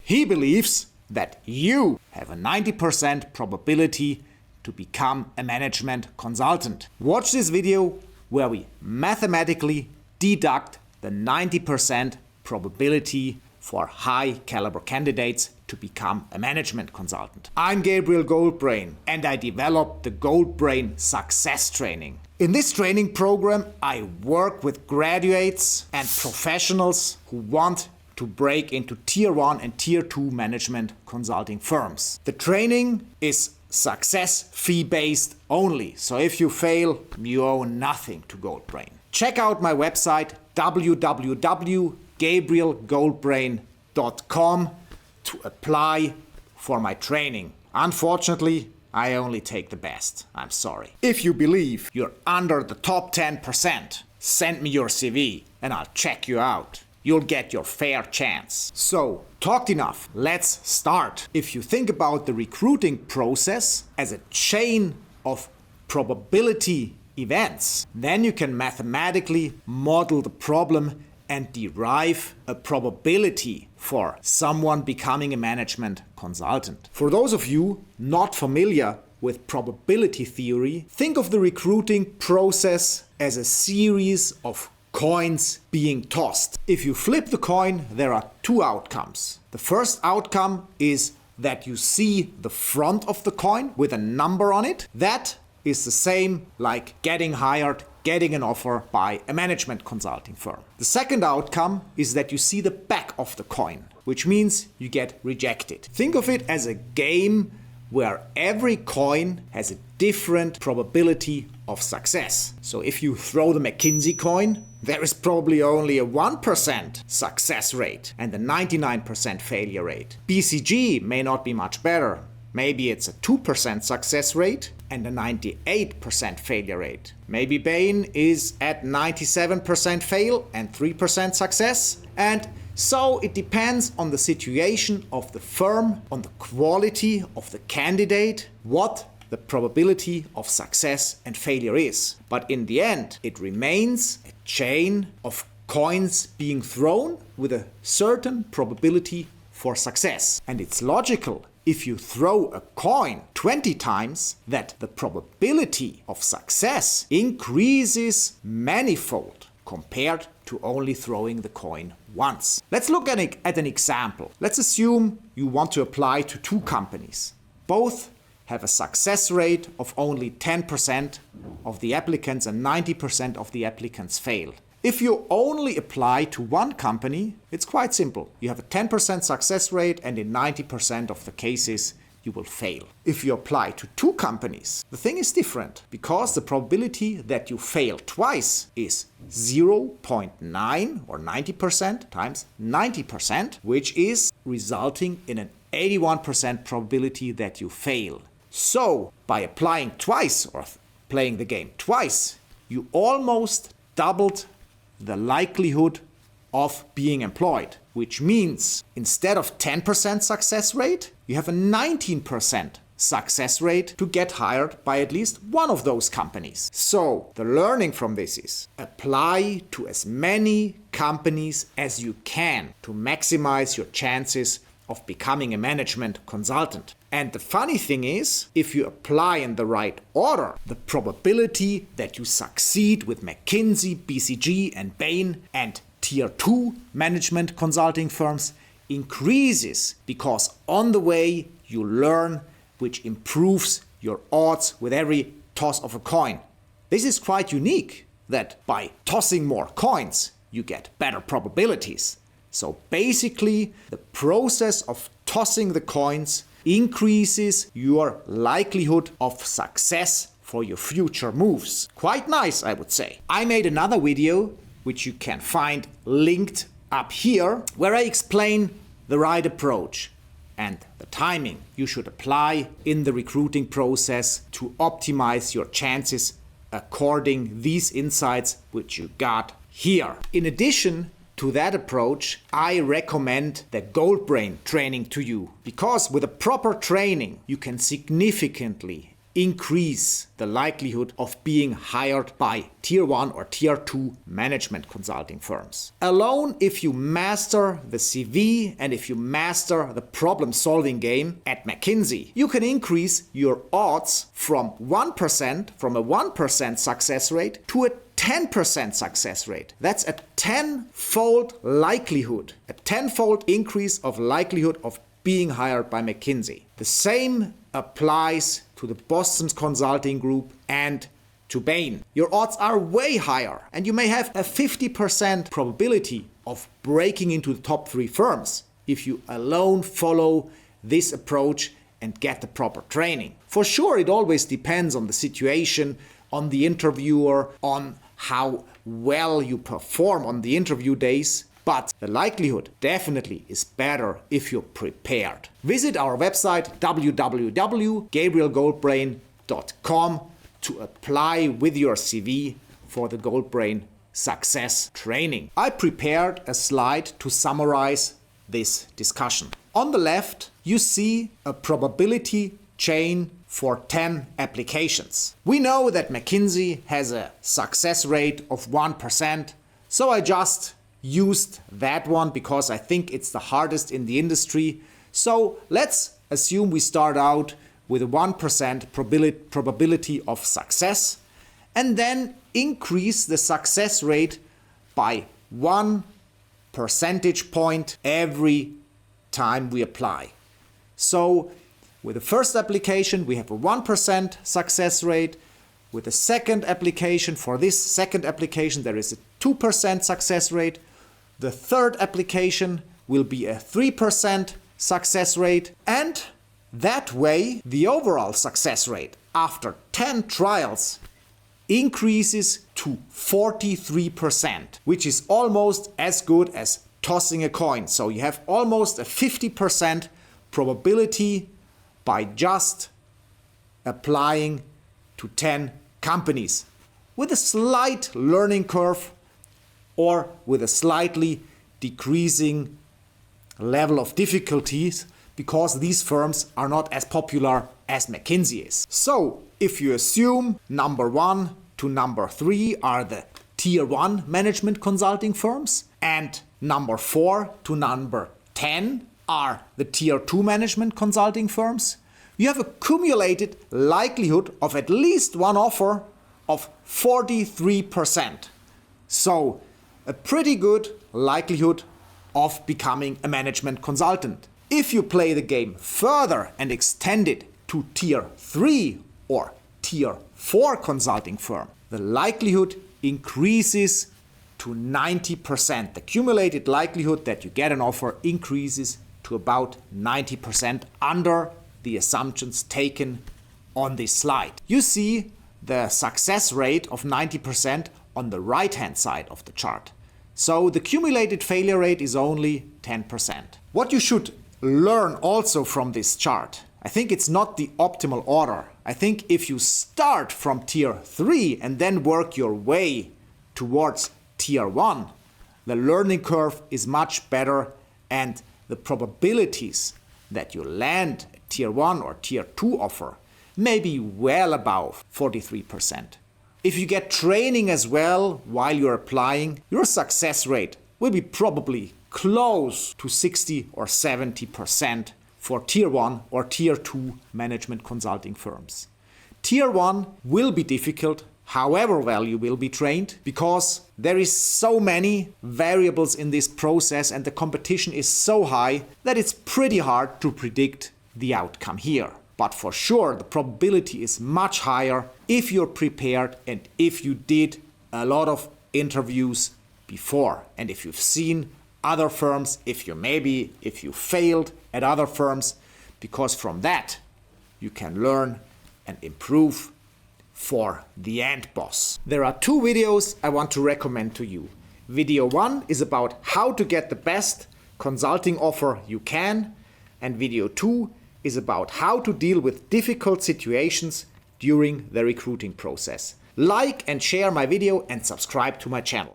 He believes that you have a 90% probability to become a management consultant. Watch this video where we mathematically deduct the 90% probability for high caliber candidates to become a management consultant. I'm Gabriel Goldbrain and I developed the Goldbrain SUCCESS Training. In this training program, I work with graduates and professionals who want to break into Tier 1 and Tier 2 management consulting firms. The training is success fee based only, so if you fail, you owe nothing to Goldbrain. Check out my website www.gabrielgoldbrain.com to apply for my training. Unfortunately, I only take the best. I'm sorry. If you believe you're under the top 10%, send me your CV and I'll check you out. You'll get your fair chance. So, talked enough. Let's start. If you think about the recruiting process as a chain of probability events, then you can mathematically model the problem and derive a probability for someone becoming a management consultant. For those of you not familiar with probability theory, think of the recruiting process as a series of coins being tossed. If you flip the coin, there are two outcomes. The first outcome is that you see the front of the coin with a number on it. That is the same like getting hired, getting an offer by a management consulting firm. The second outcome is that you see the back of the coin, which means you get rejected. Think of it as a game where every coin has a different probability of success. So if you throw the McKinsey coin, there is probably only a 1% success rate and a 99% failure rate. BCG may not be much better. Maybe it's a 2% success rate and a 98% failure rate. Maybe Bain is at 97% fail and 3% success. And so it depends on the situation of the firm, on the quality of the candidate, what the probability of success and failure is. But in the end, it remains a chain of coins being thrown with a certain probability for success. And it's logical, if you throw a coin 20 times, that the probability of success increases manifold compared to only throwing the coin once. Let's look at an example. Let's assume you want to apply to two companies. Both have a success rate of only 10% of the applicants and 90% of the applicants fail. If you only apply to one company, it's quite simple. You have a 10% success rate and in 90% of the cases you will fail. If you apply to two companies, the thing is different because the probability that you fail twice is 0.9 or 90% times 90%, which is resulting in an 81% probability that you fail. So, by applying twice or playing the game twice, you almost doubled the likelihood of being employed, which means instead of 10% success rate, you have a 19% success rate to get hired by at least one of those companies. So, the learning from this is apply to as many companies as you can to maximize your chances of becoming a management consultant. And the funny thing is, if you apply in the right order, the probability that you succeed with McKinsey, BCG and Bain and Tier 2 management consulting firms increases because on the way you learn, which improves your odds with every toss of a coin. This is quite unique, that by tossing more coins, you get better probabilities. So basically, the process of tossing the coins increases your likelihood of success for your future moves. Quite nice, I would say. I made another video, which you can find linked up here, where I explain the right approach and the timing you should apply in the recruiting process to optimize your chances according these insights which you got here. In addition to that approach, I recommend the Goldbrain training to you, because with a proper training you can significantly increase the likelihood of being hired by tier 1 or tier 2 management consulting firms. Alone, if you master the CV and if you master the problem-solving game at McKinsey, you can increase your odds from a 1% success rate to a 10% success rate. That's a tenfold likelihood, a tenfold increase of likelihood of being hired by McKinsey. The same applies to the Boston Consulting Group and to Bain. Your odds are way higher, and you may have a 50% probability of breaking into the top 3 firms if you alone follow this approach and get the proper training. For sure, it always depends on the situation, on the interviewer, on how well you perform on the interview days, but the likelihood definitely is better if you're prepared. Visit our website www.gabrielgoldbrain.com to apply with your CV for the Goldbrain Success Training. I prepared a slide to summarize this discussion. On the left, you see a probability chain for 10 applications. We know that McKinsey has a success rate of 1%, so I just used that one because I think it's the hardest in the industry. So let's assume we start out with a 1% probability of success and then increase the success rate by 1 percentage point every time we apply. So with the first application, we have a 1% success rate. With the second application, for this second application, there is a 2% success rate. The third application will be a 3% success rate. And that way, the overall success rate after 10 trials increases to 43%, which is almost as good as tossing a coin. So you have almost a 50% probability by just applying to 10 companies with a slight learning curve or with a slightly decreasing level of difficulties because these firms are not as popular as McKinsey is. So if you assume number 1 to number 3 are the tier 1 management consulting firms and number 4 to number 10 are the tier 2 management consulting firms, you have a cumulated likelihood of at least one offer of 43%. So a pretty good likelihood of becoming a management consultant. If you play the game further and extend it to tier 3 or tier 4 consulting firm, the likelihood increases to 90%. The cumulated likelihood that you get an offer increases to about 90% under the assumptions taken on this slide. You see the success rate of 90% on the right-hand side of the chart. So the cumulated failure rate is only 10%. What you should learn also from this chart, I think it's not the optimal order. I think if you start from tier 3 and then work your way towards tier 1, the learning curve is much better and the probabilities that you land a tier 1 or tier 2 offer may be well above 43%. If you get training as well while you're applying, your success rate will be probably close to 60 or 70% for tier 1 or tier 2 management consulting firms. Tier 1 will be difficult, however well you will be trained, because there is so many variables in this process and the competition is so high that it's pretty hard to predict the outcome here. But for sure, the probability is much higher if you're prepared and if you did a lot of interviews before. And if you've seen other firms, if you failed at other firms, because from that you can learn and improve for the end boss. There are 2 videos I want to recommend to you. Video 1 is about how to get the best consulting offer you can, and video 2 is about how to deal with difficult situations during the recruiting process. Like and share my video and subscribe to my channel.